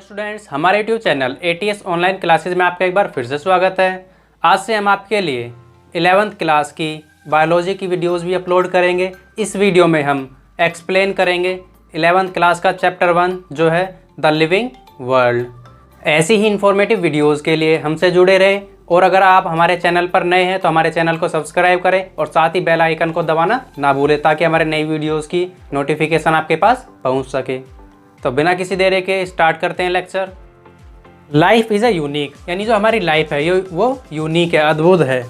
Students, हमारे YouTube channel ATS online classes में आपका एक बार फिर से स्वागत है। आज से हम आपके लिए 11th क्लास की बायोलॉजी की वीडियोस भी अपलोड करेंगे। इस वीडियो में हम एक्सप्लेन करेंगे 11th क्लास का चैप्टर 1 जो है द लिविंग वर्ल्ड। ऐसी ही इंफॉर्मेटिव वीडियोज़ के लिए हमसे जुड़े रहें और अगर आप हमारे चैनल पर नए हैं तो हमारे चैनल को सब्सक्राइब करें और साथ ही बेल आइकन को दबाना ना भूलें ताकि हमारे नई वीडियोज़ की नोटिफिकेशन आपके पास पहुँच सके। तो बिना किसी देरी के स्टार्ट करते हैं lecture. Life is a unique, यानी जो हमारी लाइफ है ये वो यूनिक है, अद्भुत है।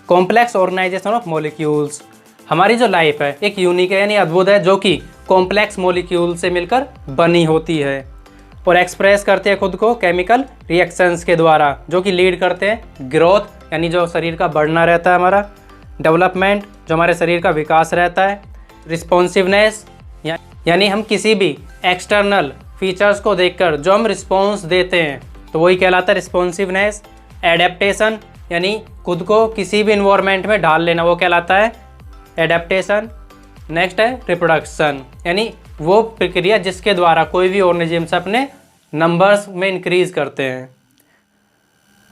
कॉम्प्लेक्स ऑर्गेनाइजेशन ऑफ मॉलिक्यूल्स, हमारी जो लाइफ है एक यूनिक है यानी अद्भुत है जो कि कॉम्प्लेक्स मॉलिक्यूल से मिलकर बनी होती है और एक्सप्रेस करते हैं खुद को केमिकल रिएक्शंस के द्वारा जो कि लीड करते हैं ग्रोथ, यानी जो शरीर का बढ़ना रहता है हमारा, डेवलपमेंट जो हमारे शरीर का विकास रहता है, रिस्पॉन्सिवनेस यानी हम किसी भी एक्सटर्नल फीचर्स को देखकर जो हम रिस्पॉन्स देते हैं तो वही कहलाता है रिस्पॉन्सिवनेस, एडेप्टेशन यानी खुद को किसी भी इन्वायरमेंट में ढाल लेना वो कहलाता है एडेप्टेशन। नेक्स्ट है रिप्रोडक्शन, यानी वो प्रक्रिया जिसके द्वारा कोई भी ऑर्गेनिजम्स अपने नंबर्स में इंक्रीज करते हैं।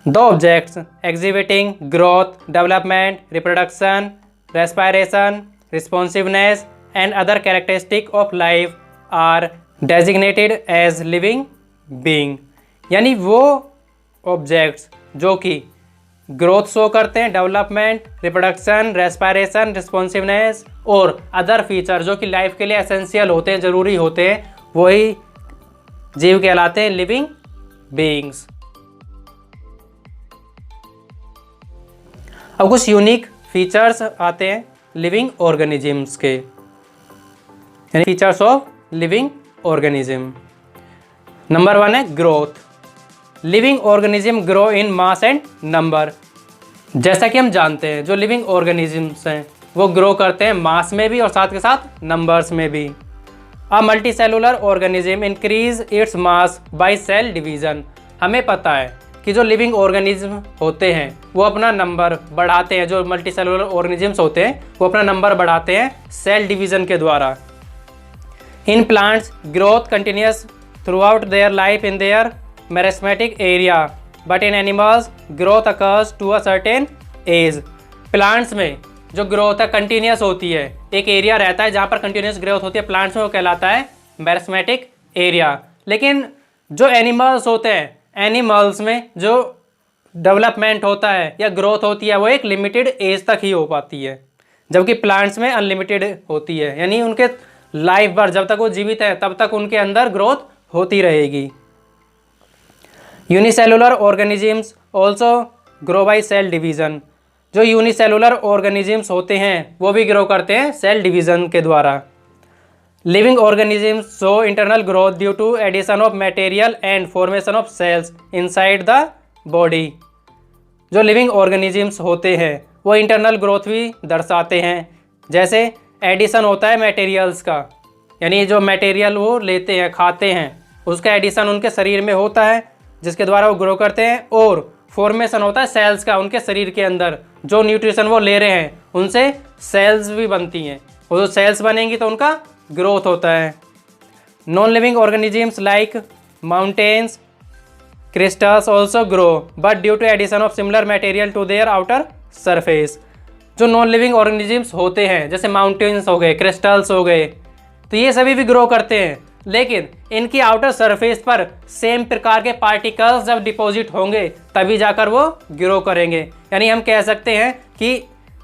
The objects exhibiting growth, development, reproduction, respiration, responsiveness and other characteristic of life are designated as living being, यानी वो ऑब्जेक्ट्स जो कि ग्रोथ शो करते हैं, डेवलपमेंट, रिप्रोडक्शन, रेस्पिरेशन, रिस्पॉन्सिवनेस और अदर फीचर जो कि लाइफ के लिए एसेंशियल होते हैं, ज़रूरी होते हैं, वही जीव कहलाते हैं लिविंग बीइंग्स। अब कुछ यूनिक फीचर्स आते हैं लिविंग ऑर्गेनिजम्स के, यानी features of living organism. Number 1 है growth. Living organism grow in mass and number. जैसा कि हम जानते हैं जो लिविंग ऑर्गेनिजम्स हैं वो ग्रो करते हैं मास में भी और साथ के साथ नंबर्स में भी। A multicellular organism increase its mass by cell division. हमें पता है कि जो लिविंग ऑर्गेनिज्म होते हैं वो अपना नंबर बढ़ाते हैं, जो मल्टीसेलुलर ऑर्गेनिजम्स होते हैं वो अपना नंबर बढ़ाते हैं सेल डिवीजन के द्वारा। In plants, growth continues throughout their life in their meristematic area, but in animals, growth occurs to a certain age. Plants में जो growth है continuous होती है, एक एरिया रहता है जहाँ पर continuous growth होती है, plants में वो कहलाता है meristematic area। लेकिन जो animals होते हैं, animals में जो डेवलपमेंट होता है या ग्रोथ होती है वो एक लिमिटेड एज तक ही हो पाती है, जबकि प्लांट्स में अनलिमिटेड होती है, यानी उनके लाइफ भर जब तक वो जीवित है तब तक उनके अंदर ग्रोथ होती रहेगी। Unicellular organisms also grow by cell division. जो यूनिसेलुलर ऑर्गेनिजम्स होते हैं वो भी ग्रो करते हैं सेल डिवीज़न के द्वारा। Living organisms show internal growth due to addition of material and formation of cells inside the body. जो लिविंग ऑर्गेनिजम्स होते हैं वो इंटरनल ग्रोथ भी दर्शाते हैं, जैसे एडिशन होता है मटेरियल्स का, यानी जो मटेरियल वो लेते हैं खाते हैं उसका एडिशन उनके शरीर में होता है जिसके द्वारा वो ग्रो करते हैं, और फॉर्मेशन होता है सेल्स का उनके शरीर के अंदर, जो न्यूट्रिशन वो ले रहे हैं उनसे सेल्स भी बनती हैं और जो सेल्स बनेंगी तो उनका ग्रोथ होता है। Non living organisms like mountains crystals also grow but due to addition of similar material to their outer surface. जो नॉन लिविंग ऑर्गेनिजम्स होते हैं जैसे माउंटेन्स हो गए, क्रिस्टल्स हो गए, तो ये सभी भी ग्रो करते हैं, लेकिन इनकी आउटर सरफेस पर सेम प्रकार के पार्टिकल्स जब डिपॉजिट होंगे तभी जाकर वो ग्रो करेंगे। यानी हम कह सकते हैं कि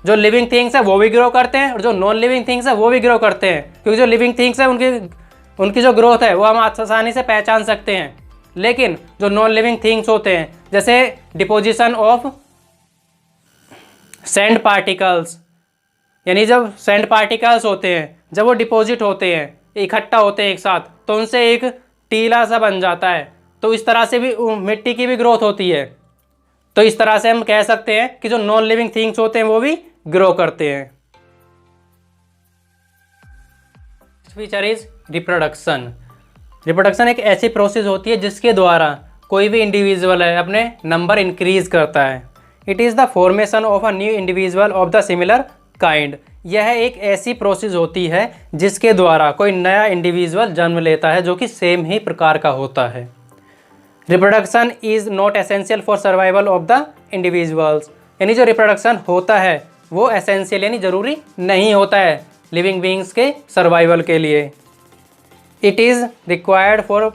जो लिविंग थिंग्स है वो भी ग्रो करते हैं और जो नॉन लिविंग थिंग्स है वो भी ग्रो करते हैं, क्योंकि जो लिविंग थिंग्स है उनकी जो ग्रोथ है वो हम आसानी से पहचान सकते हैं, लेकिन जो नॉन लिविंग थिंग्स होते हैं जैसे डिपोजिशन ऑफ सैंड पार्टिकल्स, यानी जब सैंड पार्टिकल्स होते हैं जब वो डिपॉजिट होते हैं इकट्ठा होते हैं एक साथ तो उनसे एक टीला सा बन जाता है, तो इस तरह से भी मिट्टी की भी ग्रोथ होती है। तो इस तरह से हम कह सकते हैं कि जो नॉन लिविंग थिंग्स होते हैं वो भी ग्रो करते हैं। Feature is reproduction. रिप्रोडक्शन एक ऐसी प्रोसेस होती है जिसके द्वारा कोई भी इंडिविजुअल है अपने नंबर इंक्रीज करता है। It is the formation of a new individual of the similar kind. यह एक ऐसी प्रोसेस होती है जिसके द्वारा कोई नया इंडिविजुअल जन्म लेता है जो कि सेम ही प्रकार का होता है। Reproduction is not essential for survival of the individuals, यानी जो रिप्रोडक्शन होता है वो एसेंशियल यानी जरूरी नहीं होता है लिविंग बींग्स के सर्वाइवल के लिए। It is required for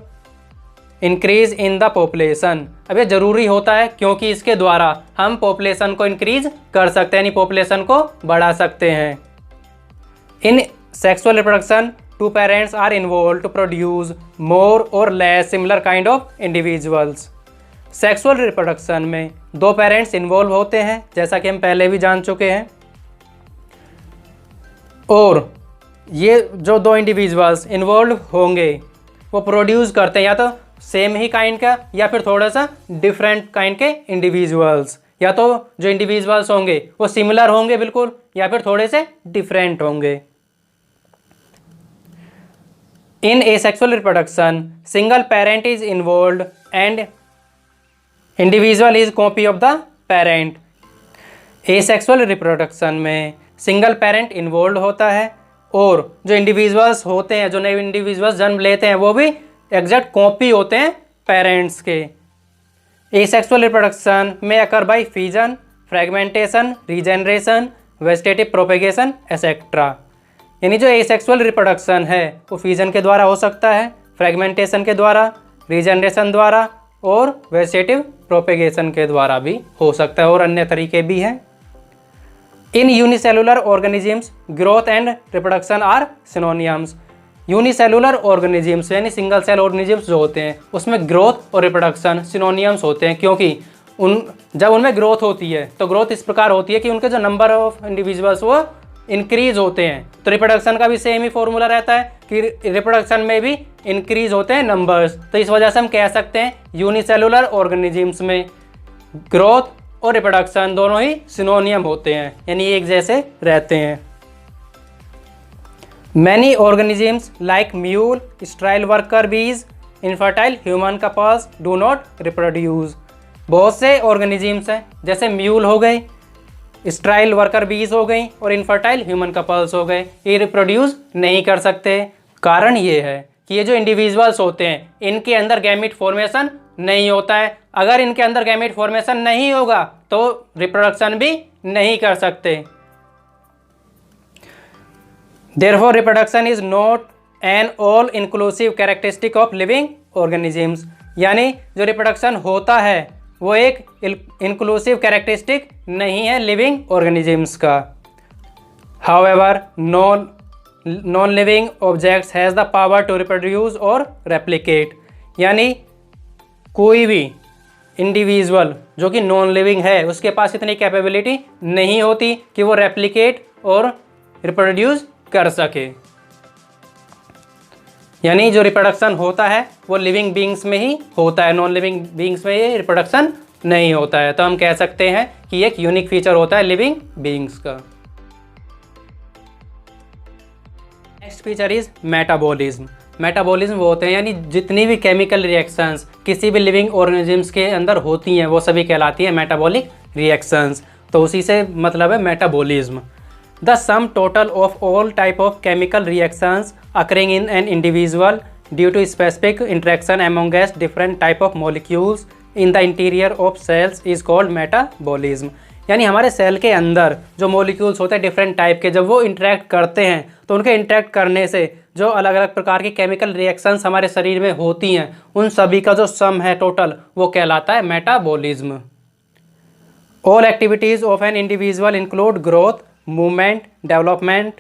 increase in the population, अब ये ज़रूरी होता है क्योंकि इसके द्वारा हम पॉपुलेशन को इंक्रीज कर सकते हैं, यानी पॉपुलेशन को बढ़ा सकते हैं। In sexual reproduction two parents are involve to produce more और less similar kind of individuals. Sexual reproduction में दो पेरेंट्स इन्वॉल्व होते हैं, जैसा कि हम पहले भी जान चुके हैं, और ये जो दो इंडिविजुअल्स इन्वॉल्व होंगे वो प्रोड्यूस करते हैं या तो सेम ही काइंड का या फिर थोड़ा सा डिफरेंट काइंड के इंडिविजुअल्स, या तो जो इंडिविजुअल्स होंगे वो सिमिलर होंगे बिल्कुल या फिर थोड़े से डिफरेंट होंगे। In asexual reproduction single parent is involve and individual is copy of the parent. Asexual reproduction में सिंगल पेरेंट इन्वॉल्व होता है और जो इंडिविजुअल्स होते हैं, जो नए इंडिविजुअल्स जन्म लेते हैं, वो भी एग्जैक्ट कॉपी होते हैं पेरेंट्स के। एसेक्सुअल रिप्रोडक्शन में occur by fission, fragmentation, regeneration, vegetative propagation etcetera, यानी जो एसेक्सुअल रिप्रोडक्शन है वो फिजन के द्वारा हो सकता है, फ्रेगमेंटेशन के द्वारा, रीजेनरेशन द्वारा और वेजिटेटिव प्रोपेगेशन के द्वारा भी हो सकता है, और अन्य तरीके भी हैं। In unicellular organisms growth and reproduction are synonyms. Unicellular organisms यानी सिंगल सेल ऑर्गेनिजम्स जो होते हैं उसमें ग्रोथ और रिप्रोडक्शन सिनोनियम्स होते हैं, क्योंकि जब उनमें ग्रोथ होती है तो ग्रोथ इस प्रकार होती है कि उनके जो नंबर ऑफ इंडिविजुअल्स वो इंक्रीज होते हैं। तो रिप्रोडक्शन का भी सेम ही फॉर्मूला रहता है कि रिप्रोडक्शन में भी इंक्रीज होते हैं नंबर्स, तो इस वजह से हम कह सकते हैं यूनिसेलुलर ऑर्गेनिजम्स में ग्रोथ और रिप्रोडक्शन दोनों ही सिनोनियम होते हैं, यानी एक जैसे रहते हैं। Many organisms like mule, स्ट्राइल worker बीज, infertile human couples do not reproduce. बहुत से ऑर्गेनिजम्स हैं, जैसे म्यूल हो गए, स्ट्राइल वर्कर बीज हो गई और इनफर्टाइल ह्यूमन कपल्स हो गए, ये रिप्रोड्यूस नहीं कर सकते। कारण ये है कि ये जो इंडिविजुअल्स होते हैं इनके अंदर गैमीट फॉर्मेशन नहीं होता है। अगर इनके अंदर गैमीट फॉर्मेशन नहीं होगा तो रिप्रोडक्शन भी नहीं कर सकते। Therefore, reproduction is not an all inclusive characteristic of living organisms, यानी जो रिप्रोडक्शन होता है वो एक इंक्लूसिव कैरेक्टरिस्टिक नहीं है लिविंग ऑर्गेनिजम्स का। However, non living objects has the power to reproduce और रेप्लिकेट, यानी कोई भी इंडिविजुअल जो कि नॉन लिविंग है उसके पास इतनी कैपेबिलिटी नहीं होती कि वो रेप्लिकेट और रिप्रोड्यूस कर सके, यानी जो रिप्रोडक्शन होता है वो लिविंग बींग्स में ही होता है, नॉन लिविंग बींग्स में ये रिप्रोडक्शन नहीं होता है। तो हम कह सकते हैं कि एक यूनिक फीचर होता है लिविंग बींग्स का। Next feature is metabolism. Metabolism वो होते हैं यानी जितनी भी केमिकल रिएक्शंस किसी भी लिविंग ऑर्गेनिजम्स के अंदर होती हैं वो सभी कहलाती हैं मेटाबॉलिक रिएक्शंस, तो उसी से मतलब है metabolism. The sum total of all type of chemical reactions occurring in an individual due to specific interaction amongst different type of molecules in the interior of cells is called metabolism। यानी हमारे cell के अंदर जो molecules होते हैं different type के, जब वो इंटरेक्ट करते हैं तो उनके इंटरेक्ट करने से जो अलग अलग प्रकार की केमिकल रिएक्शंस हमारे शरीर में होती हैं उन सभी का जो सम है टोटल वो कहलाता है metabolism. All activities of an individual include growth, movement, development,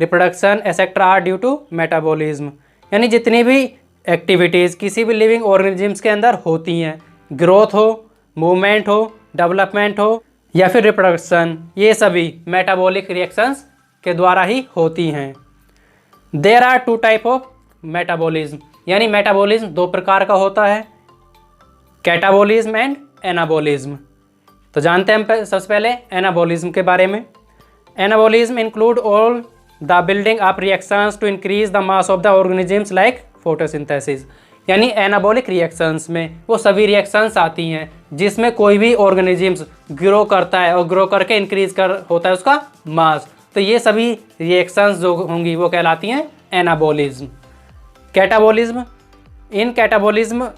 reproduction etcetera are due to metabolism, यानी जितनी भी एक्टिविटीज़ किसी भी लिविंग ऑर्गेनिजम्स के अंदर होती हैं, ग्रोथ हो, मूवमेंट हो, डेवलपमेंट हो या फिर रिप्रोडक्शन, ये सभी मेटाबॉलिक रिएक्शंस के द्वारा ही होती हैं। There are two type of metabolism, यानी मेटाबॉलिज्म दो प्रकार का होता है, कैटाबॉलिज्म एंड एनाबॉलिज्म। तो जानते हैं हम सबसे पहले एनाबॉलिज्म के बारे में। Anabolism include all the building up reactions to increase the mass of the organisms like photosynthesis, यानी एनाबॉलिक रिएक्शंस में वो सभी रिएक्शंस आती हैं जिसमें कोई भी ऑर्गेनिजम्स ग्रो करता है और ग्रो करके इंक्रीज कर होता है उसका मास, तो ये सभी रिएक्शंस जो होंगी वो कहलाती हैं anabolism. Catabolism, in catabolism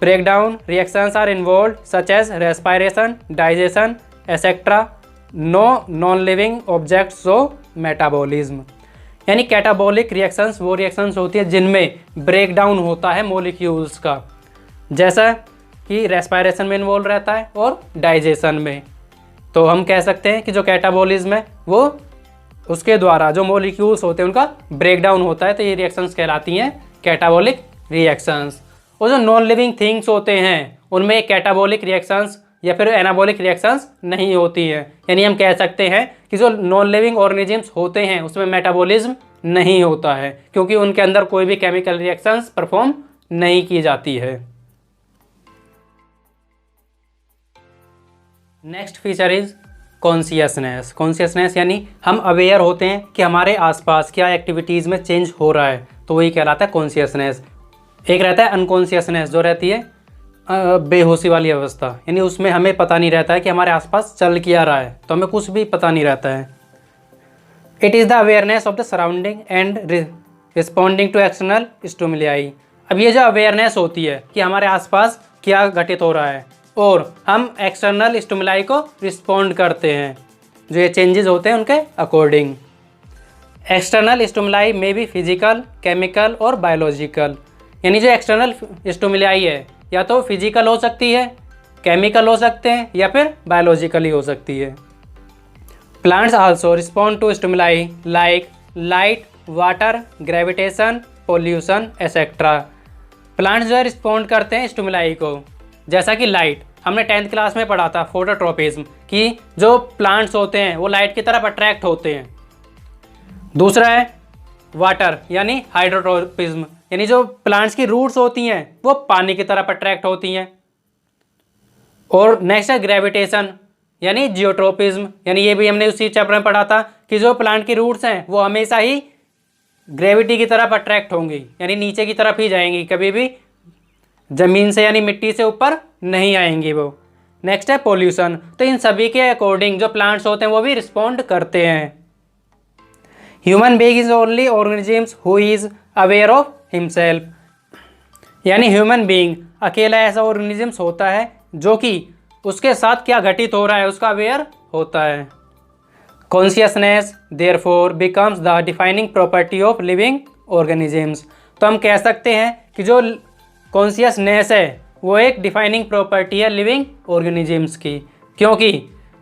breakdown reactions are involved such as respiration, digestion, etc. No non-living objects show metabolism। यानी कैटाबॉलिक रिएक्शंस वो रिएक्शंस होती है जिनमें ब्रेकडाउन होता है मॉलिक्यूल्स का, जैसा कि रेस्पायरेशन में इन्वॉल्व रहता है और डाइजेशन में। तो हम कह सकते हैं कि जो कैटाबॉलिज्म है वो उसके द्वारा जो मॉलिक्यूल्स होते हैं उनका ब्रेकडाउन होता है, तो ये रिएक्शंस कहलाती हैं कैटाबॉलिक रिएक्शंस। और जो नॉन लिविंग थिंग्स होते हैं उनमें कैटाबॉलिक रिएक्शंस या फिर एनाबॉलिक रिएक्शंस नहीं होती हैं। यानी हम कह सकते हैं कि जो नॉन लिविंग ऑर्गेनिजम्स होते हैं उसमें मेटाबॉलिज्म नहीं होता है, क्योंकि उनके अंदर कोई भी केमिकल रिएक्शंस परफॉर्म नहीं की जाती है। Next feature is consciousness. Consciousness यानी हम अवेयर होते हैं कि हमारे आसपास क्या एक्टिविटीज़ में चेंज हो रहा है, तो वही कहलाता है कॉन्शियसनेस। एक रहता है अनकॉन्शियसनेस, जो रहती है बेहोशी वाली अवस्था, यानी उसमें हमें पता नहीं रहता है कि हमारे आसपास चल क्या रहा है, तो हमें कुछ भी पता नहीं रहता है। It is the awareness of the surrounding and responding to external stimuli. अब ये जो अवेयरनेस होती है कि हमारे आसपास क्या घटित हो रहा है और हम एक्सटर्नल स्टिमुलाई को रिस्पॉन्ड करते हैं, जो ये चेंजेस होते हैं उनके अकॉर्डिंग। एक्सटर्नल स्टिमुलाई में भी फिजिकल, केमिकल और बायोलॉजिकल। यानी जो एक्सटर्नल स्टिमुलाई है या तो फिजिकल हो सकती है, केमिकल हो सकते हैं या फिर बायोलॉजिकली हो सकती है। Plants also respond to stimuli like light, water, gravitation, pollution etcetera. Plants जो है रिस्पॉन्ड करते हैं स्टिमुलाई को, जैसा कि लाइट, हमने 10th क्लास में पढ़ा था फोटोट्रोपिज्म, कि जो प्लांट्स होते हैं वो लाइट की तरफ अट्रैक्ट होते हैं। दूसरा है वाटर यानी हाइड्रोट्रोपिज्म, यानी जो प्लांट्स की रूट्स होती हैं वो पानी की तरफ अट्रैक्ट होती हैं। और नेक्स्ट है ग्रेविटेशन यानी जियोट्रोपिज्म, यानी ये भी हमने उसी चैप्टर में पढ़ा था कि जो प्लांट की रूट्स हैं वो हमेशा ही ग्रेविटी की तरफ अट्रैक्ट होंगी, यानी नीचे की तरफ ही जाएंगी, कभी भी ज़मीन से यानी मिट्टी से ऊपर नहीं आएंगी वो। नेक्स्ट है पोल्यूशन, तो इन सभी के अकॉर्डिंग जो प्लांट्स होते हैं वो भी रिस्पॉन्ड करते हैं। Human being is only organisms who is aware of himself, यानी ह्यूमन बीइंग अकेला ऐसा ऑर्गेनिजम्स होता है जो कि उसके साथ क्या घटित हो रहा है उसका अवेयर होता है। Consciousness therefore becomes the defining property of living organisms. तो हम कह सकते हैं कि जो कॉन्शियसनेस है वो एक डिफाइनिंग प्रॉपर्टी है लिविंग ऑर्गेनिजम्स की, क्योंकि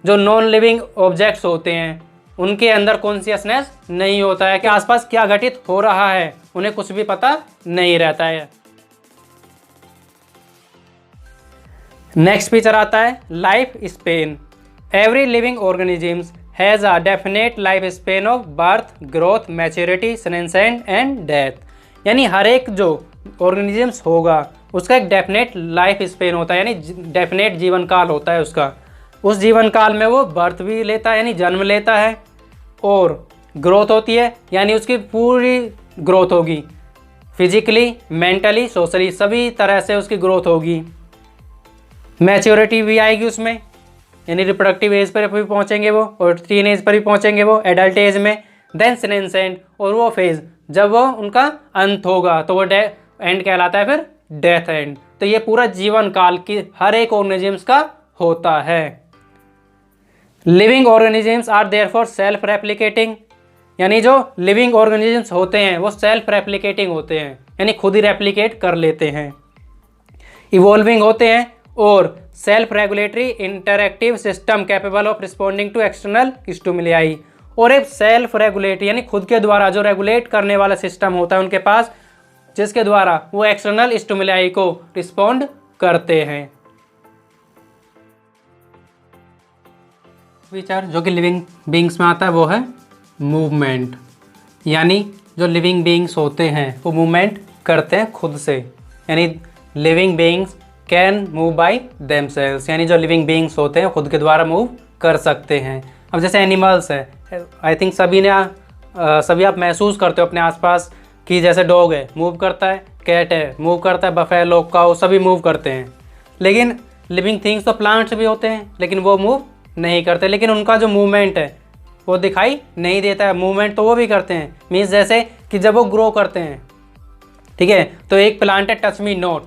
जो नॉन लिविंग ऑब्जेक्ट्स होते हैं उनके अंदर कॉन्शियसनेस नहीं होता है कि आसपास क्या घटित हो रहा है, उन्हें कुछ भी पता नहीं रहता है। नेक्स्ट फीचर आता है life span. Every living organisms has a definite life span of birth, growth, maturity, senescent and death. यानी हर एक जो ऑर्गेनिजम्स होगा उसका एक डेफिनेट लाइफ स्पेन होता है, यानी डेफिनेट जीवन काल होता है उसका। उस जीवन काल में वो बर्थ भी लेता है यानी जन्म लेता है, और ग्रोथ होती है यानी उसकी पूरी ग्रोथ होगी, फिजिकली, मेंटली, सोशली, सभी तरह से उसकी ग्रोथ होगी। मैच्योरिटी भी आएगी उसमें, यानी रिप्रोडक्टिव एज पर भी पहुंचेंगे वो, और टीन एज पर भी पहुंचेंगे वो एडल्ट एज में। देन सेनेसेंट, और वो फेज जब वो उनका अंत होगा तो वो एंड कहलाता है फिर डेथ एंड। तो ये पूरा जीवन काल की हर एक ऑर्गेनिजम्स का होता है। Living organisms are therefore self replicating, यानी जो लिविंग ऑर्गेनिजम्स होते हैं वो सेल्फ रेप्लिकेटिंग होते हैं, यानी खुद ही रेप्लिकेट कर लेते हैं। इवॉल्विंग होते हैं और self regulatory interactive system capable of responding to external stimuli. और एक सेल्फ रेगुलेटरी यानी खुद के द्वारा जो रेगुलेट करने वाला सिस्टम होता है उनके पास, जिसके द्वारा वो एक्सटर्नल स्टिमुलाई को रिस्पॉन्ड करते हैं। फीचर जो कि लिविंग बीइंग्स में आता है वो है मूवमेंट, यानी जो लिविंग बीइंग्स होते हैं वो मूवमेंट करते हैं खुद से, यानी living beings can move by themselves, यानी जो लिविंग बीइंग्स होते हैं खुद के द्वारा मूव कर सकते हैं। अब जैसे एनिमल्स है, आई थिंक सभी आप महसूस करते हो अपने आसपास कि जैसे डॉग है मूव करता है, कैट है मूव करता है, बफेलो, काऊ सभी मूव करते हैं। लेकिन लिविंग थिंग्स तो प्लांट्स भी होते हैं लेकिन वो मूव नहीं करते, लेकिन उनका जो मूवमेंट है वो दिखाई नहीं देता है। मूवमेंट तो वो भी करते हैं, मीन्स जैसे कि जब वो ग्रो करते हैं, ठीक है, तो एक प्लांट है टच मी नॉट,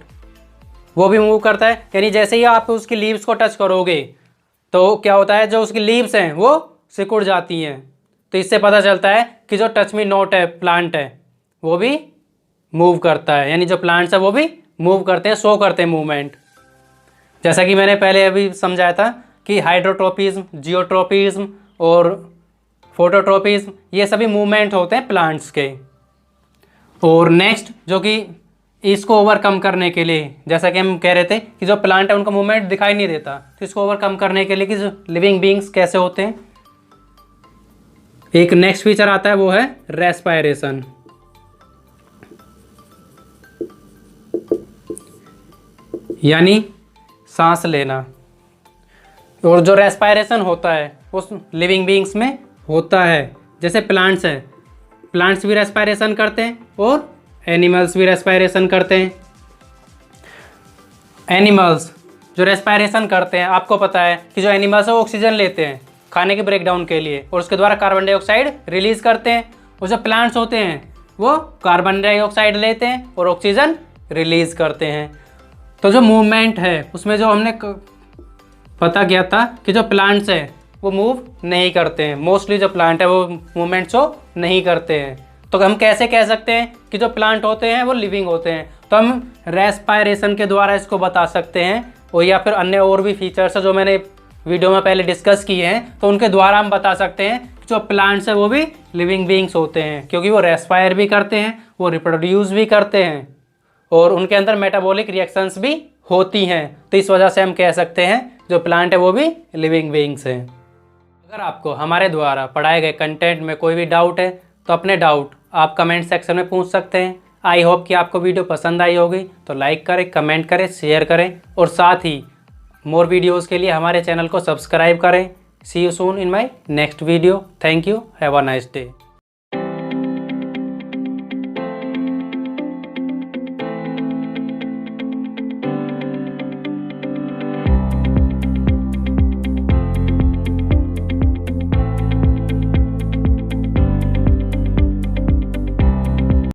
वो भी मूव करता है। यानी जैसे ही आप उसकी लीव्स को टच करोगे तो क्या होता है, जो उसकी लीव्स हैं वो सिकुड़ जाती हैं। तो इससे पता चलता है कि जो टच मी नॉट है प्लांट है वो भी मूव करता है, यानी जो प्लांट्स है वो भी मूव करते हैं, शो करते हैं मूवमेंट। जैसा कि मैंने पहले अभी समझाया था कि हाइड्रोट्रोपिज्म, जियोट्रोपिज्म और फोटोट्रोपिज्म ये सभी मूवमेंट होते हैं प्लांट्स के। और नेक्स्ट जो कि इसको ओवरकम करने के लिए, जैसा कि हम कह रहे थे कि जो प्लांट है उनका मूवमेंट दिखाई नहीं देता, तो इसको ओवरकम करने के लिए कि जो लिविंग बींग्स कैसे होते हैं, एक नेक्स्ट फीचर आता है वो है रेस्पायरेशन। यानी सांस लेना। और जो रेस्पायरेशन होता है उस लिविंग बींग्स में होता है, जैसे प्लांट्स हैं, प्लांट्स भी रेस्पायरेशन करते हैं और एनिमल्स भी रेस्पायरेशन करते हैं। एनिमल्स जो रेस्पायरेशन करते हैं, आपको पता है कि जो एनिमल्स है वो ऑक्सीजन लेते हैं खाने के ब्रेकडाउन के लिए और उसके द्वारा कार्बन डाइऑक्साइड रिलीज करते हैं। और जो प्लांट्स होते हैं वो कार्बन डाइऑक्साइड लेते हैं और ऑक्सीजन रिलीज करते हैं। तो जो मूवमेंट है उसमें जो हमने पता किया था कि जो प्लांट्स हैं वो मूव नहीं करते हैं, मोस्टली जो प्लांट है वो मूवमेंट शो नहीं करते हैं। तो हम कैसे कह सकते हैं कि जो प्लांट होते हैं वो लिविंग होते हैं? तो हम रेस्पायरेशन के द्वारा इसको बता सकते हैं, और या फिर अन्य और भी फीचर्स है जो मैंने वीडियो में पहले डिस्कस किए हैं, तो उनके द्वारा हम बता सकते हैं कि जो प्लांट्स है वो भी लिविंग बींग्स होते हैं, क्योंकि वो रेस्पायर भी करते हैं, वो रिप्रोड्यूस भी करते हैं और उनके अंदर मेटाबॉलिक रिएक्शंस भी होती हैं। तो इस वजह से हम कह सकते हैं जो प्लांट है वो भी लिविंग बींग्स हैं। अगर आपको हमारे द्वारा पढ़ाए गए कंटेंट में कोई भी डाउट है तो अपने डाउट आप कमेंट सेक्शन में पूछ सकते हैं। आई होप कि आपको वीडियो पसंद आई होगी, तो लाइक करें, कमेंट करें, शेयर करें और साथ ही मोर वीडियोज़ के लिए हमारे चैनल को सब्सक्राइब करें। See you soon in my next video. Thank you. Have a nice day.